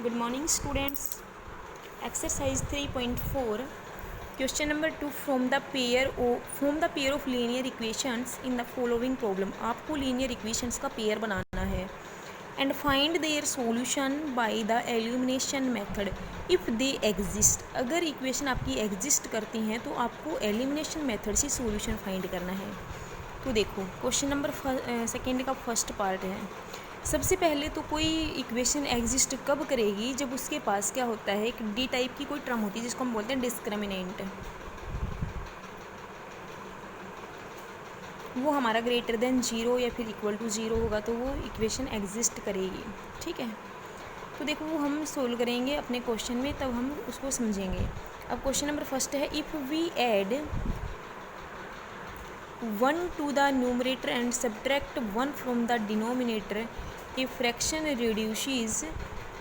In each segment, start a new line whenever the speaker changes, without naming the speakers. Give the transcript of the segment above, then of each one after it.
Good morning, students. Exercise 3.4. Question number 2. From the pair of linear equations in the following problem. आपको linear equations का pair बनाना है and find their solution by the elimination method if they exist. अगर equation आपकी exist करती हैं तो आपको elimination method से solution find करना है. तो देखो क्वेश्चन नंबर सेकेंड का फर्स्ट पार्ट है. सबसे पहले तो कोई इक्वेशन एग्जिस्ट कब करेगी, जब उसके पास क्या होता है, एक डी टाइप की कोई टर्म होती है जिसको हम बोलते हैं डिस्क्रिमिनेंट. वो हमारा ग्रेटर देन जीरो या फिर इक्वल टू जीरो होगा तो वो इक्वेशन एग्जिस्ट करेगी. ठीक है, तो देखो वो हम सोल्व करेंगे अपने क्वेश्चन में, तब हम उसको समझेंगे. अब क्वेश्चन नंबर फर्स्ट है, if we add 1 to the numerator and subtract 1 from the denominator, a fraction reduces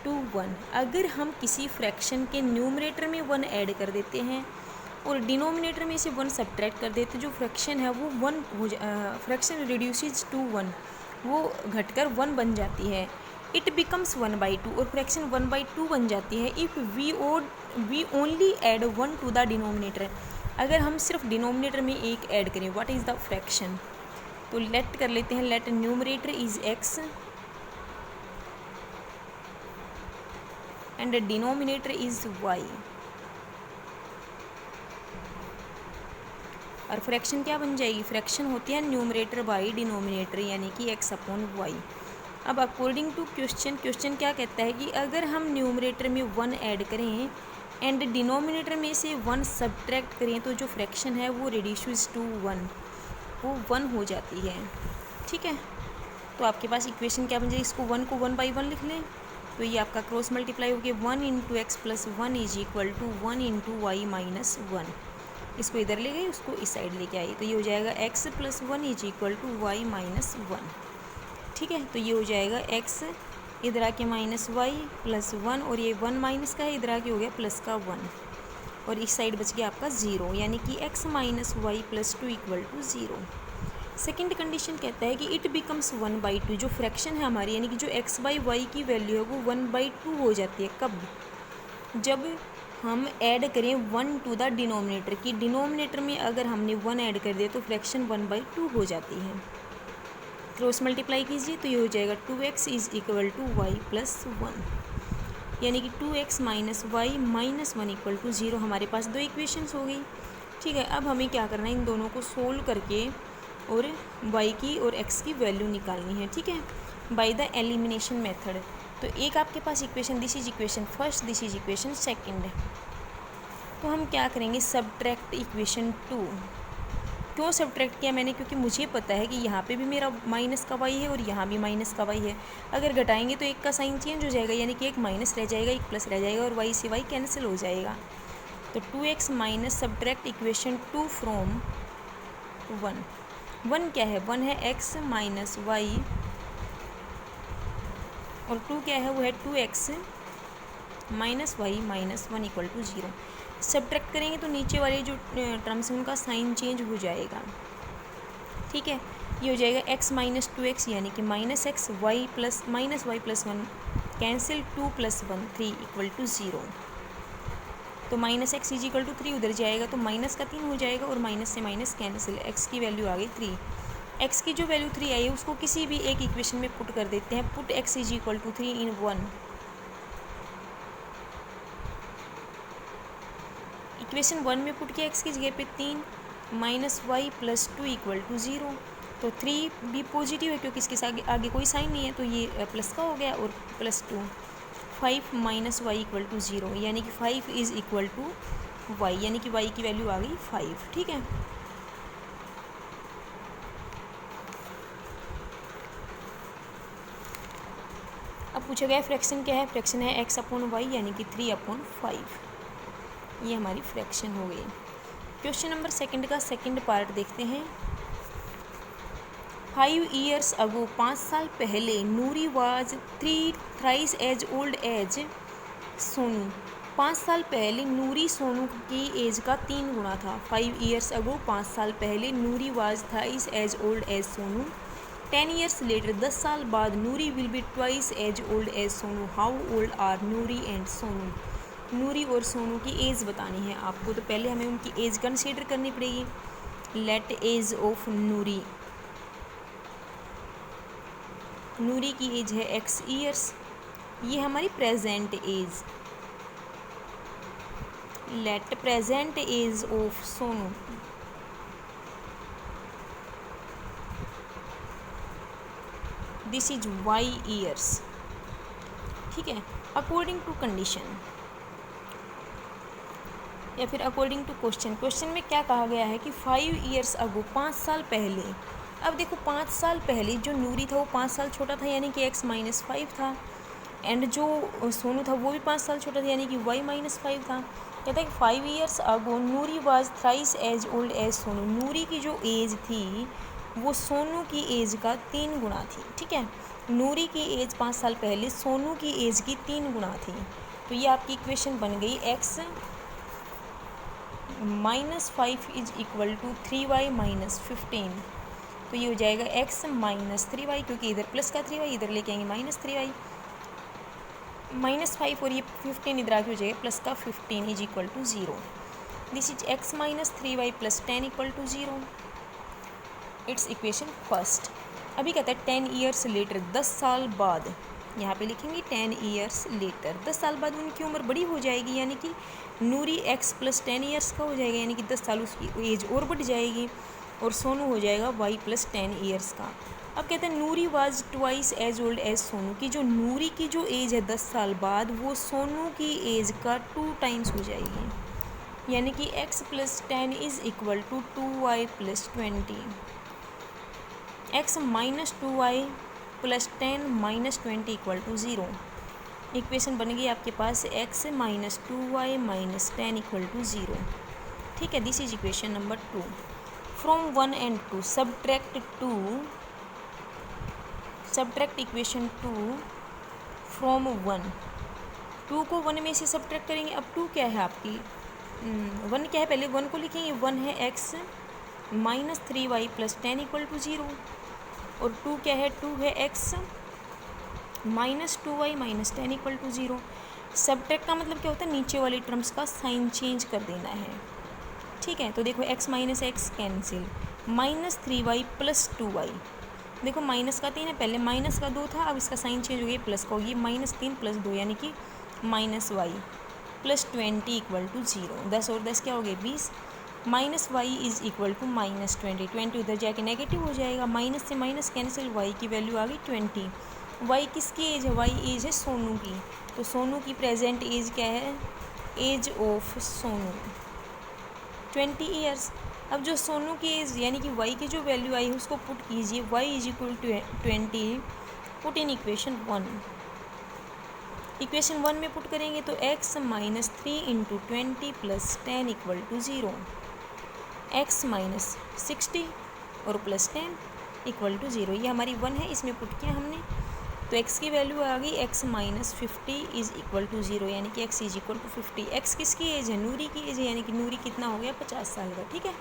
to 1. अगर हम किसी फ्रैक्शन के न्यूमरेटर में 1 ऐड कर देते हैं और डिनोमिनेटर में से 1 सब्ट्रैक्ट कर देते, जो फ्रैक्शन है वो 1 हो फ्रैक्शन रिड्यूसेस टू 1, वो घटकर 1 बन जाती है. इट बिकम्स 1/2 और फ्रैक्शन 1/2 बन जाती है. If we only add 1 to the denominator, अगर हम सिर्फ डिनोमिनेटर में एक ऐड करें, व्हाट इज़ द फ्रैक्शन. तो लेट कर लेते हैं, let numerator is x and denominator is y. और फ्रैक्शन क्या बन जाएगी, फ्रैक्शन होती है न्यूमरेटर बाई डिनोमिनेटर यानी कि x/y. अब अकॉर्डिंग टू क्वेश्चन क्या कहता है कि अगर हम न्यूमरेटर में 1 ऐड करें एंड डिनोमिनेटर में से 1 सब्ट्रैक्ट करें तो जो फ्रैक्शन है वो रिड्यूसेस टू 1, वो 1 हो जाती है. ठीक है, तो आपके पास इक्वेशन क्या बन जाएगी, इसको 1 को 1/1 लिख लें तो ये आपका क्रॉस मल्टीप्लाई हो गया 1 × x + 1 is equal to 1 × y - 1. इसको इधर ले गए, उसको इस साइड लेके आइए, तो ये हो जाएगा x + 1 is equal to y - 1. ठीक है, तो ये हो जाएगा x इधर आके -y + 1 और ये 1 माइनस का है, इधर आके हो गया प्लस का 1 और इस साइड बच गया आपका 0, यानी कि x - y + 2 = 0. सेकेंड कंडीशन कहता है कि इट बिकम्स 1/2, जो फ्रैक्शन है हमारी यानी कि जो x/y की वैल्यू है वो 1/2 हो जाती है. कब, जब हम ऐड करें 1 टू द डिनोमिनेटर की, डिनोमिनेटर में अगर हमने 1 ऐड कर दिया तो फ्रैक्शन 1/2 हो जाती है. क्रॉस मल्टीप्लाई कीजिए तो ये हो जाएगा 2x is equal to y + 1, यानी कि 2x - y - 1 = 0. हमारे पास दो इक्वेशंस हो गई. ठीक है, अब हमें क्या करना है, इन दोनों को सोल्व करके और y की और x की वैल्यू निकालनी है. ठीक है, बाय द एलिमिनेशन मेथड. तो एक आपके पास equation, this is equation first, this is equation second. तो हम क्या करेंगे, सब्ट्रैक्ट इक्वेशन 2. क्यों सब्ट्रैक्ट किया मैंने, क्योंकि मुझे पता है कि यहाँ पे भी मेरा माइनस का y है और यहाँ भी माइनस का y है. अगर घटाएंगे तो एक का साइन चेंज हो जाएगा, यानी कि एक माइनस रह जाएगा, एक प्लस रह जाएगा और y से y कैंसिल हो जाएगा. तो 2x minus subtract equation 2 from 1 क्या है, 1 है x - y और 2 क्या है, वो है 2x - y - 1 = 0. सब्ट्रैक्ट करेंगे तो नीचे वाले जो टर्म्स हैं उनका साइन चेंज हो जाएगा. ठीक है, ये हो जाएगा x - 2x यानी कि -x, y + 1 कैंसिल, 2 + 1 3 = 0. तो -x = 3 उधर जाएगा तो माइनस का 3 हो जाएगा और माइनस से माइनस कैंसिल, x की वैल्यू आ गई 3. x की जो वैल्यू 3 आई है उसको किसी भी एक इक्वेशन में पुट कर देते हैं. पुट x = 3 इन 1. इक्वेशन 1 में पुट किया x की जगह पे 3 -y + 2 = 0. तो 3 भी पॉजिटिव है क्योंकि इसके आगे कोई साइन नहीं है, तो ये प्लस का हो गया और +2. 5 - y = 0 यानी कि 5 इज इक्वल टू y, यानी कि y की वैल्यू आ गई 5. ठीक है, अब पूछा गया फ्रैक्शन क्या है, फ्रैक्शन है x/y यानी कि 3/5. ये हमारी फ्रैक्शन हो गई. क्वेश्चन नंबर सेकंड का सेकंड पार्ट देखते हैं. 5 years ago, 5 साल पहले, Noori was thrice as old as Sonu. 5 साल पहले नूरी सोनू की एज का 3 गुना था. 5 years ago, 5 साल पहले, Noori was thrice as old as Sonu. 10 years later, 10 साल बाद Noori will be twice as old as Sonu. How old are Noori and Sonu. Noori और सोनू की एज बतानी है आपको, तो पहले हमें उनकी एज कंसीडर करनी पड़ेगी. Let age of Noori. Noori की एज है x ईयर्स. ये हमारी present age. Let present age of Sonu. This is y years. ठीक है. अकॉर्डिंग टू कंडीशन या फिर अकॉर्डिंग टू क्वेश्चन में क्या कहा गया है कि 5 ईयर्स अगो, 5 साल पहले. अब देखो 5 साल पहले जो नूरी था वो 5 साल छोटा था, यानी कि x-5 था. एंड जो सोनू था वो भी 5 साल छोटा था, यानी कि y-5 था. कहता है कि 5 years ago Noori was thrice as old as Sonu. Noori की जो एज थी वो सोनू की एज का 3 गुना थी. ठीक है. नूरी की एज 5 साल पहले सोनू की एज की 3 गुना थी. तो ये आपकी इक्वेशन बन गई x-5 is equal to 3y-15. तो ये हो जाएगा x-3y, क्योंकि इधर प्लस का 3y, इधर लेके आएंगे -3y. -5 और ये 15 इधर आके हो जाएगा प्लस का 15 is equal to 0. This is x-3y + 10 equal to 0. It's equation first. अभी कहता है 10 ईयर्स लेटर, 10 साल बाद. यहाँ पे लिखेंगे 10 ईयर्स लेटर. 10 साल बाद उनकी उम्र बड़ी हो जाएगी, यानी कि नूरी x + 10 ईयर्स का हो जाएगा, यानी कि 10 साल उसकी एज और बढ़ जाएगी. और सोनू हो जाएगा y + 10 ईयर्स का. अब कहते हैं Noori was twice as old as Sonu. की जो नूरी की जो एज है 10 साल बाद वो सोनू की एज का 2 टाइम्स हो जाएगी, यानी कि x + 10 is equal to 2y + 20. x - 2y + 10 - 20 equal to 0. Equation बन गई आपके पास x - 2y - 10 इक्वल टू 0. ठीक है. This is equation number 2. From 1 and 2 subtract equation 2 from 1. 2 को 1 में से सब्ट्रैक्ट करेंगे. अब 2 क्या है आपकी, 1 क्या है, पहले 1 को लिखेंगे. 1 है x - 3y + 10 इक्वल टू 0. और 2 क्या है, 2 है x - 2y - 10 equal to 0. Subtract का मतलब क्या होता है, नीचे वाली टर्म्स का साइन चेंज कर देना है. ठीक है. तो देखो x - x cancel, -3y + 2y. देखो माइनस का 3 है, पहले माइनस का 2 था, अब इसका साइन चेंज हो गया, प्लस का होगी. -3 + 2 यानी कि -y + 20 इक्वल टू 0. 10 और 10 क्या हो गए, 20. -y is equal to -20. 20 उधर जाके नेगेटिव हो जाएगा. माइनस से माइनस कैंसिल, y की वैल्यू आ गई 20. y किसकी एज है, y एज है सोनू की. तो सोनू की प्रेजेंट एज क्या है, एज ऑफ सोनू 20 ईयर्स. अब जो सोनू की एज यानी कि y की जो वैल्यू आई है उसको पुट कीजिए. y is equal to 20 put in equation 1. Equation 1 में पुट करेंगे तो x - 3 × 20 + 10 इक्वल टू 0. x - 60 और +10 इक्वल टू 0. ये हमारी 1 है, इसमें पुट किया हमने, तो x की वैल्यू आ गई x - 50 इज इक्वल टू 0, यानी कि x is equal to 50. x किसकी एज है, नूरी की एज है, यानी कि नूरी कितना हो गया, 50 साल का. ठीक है.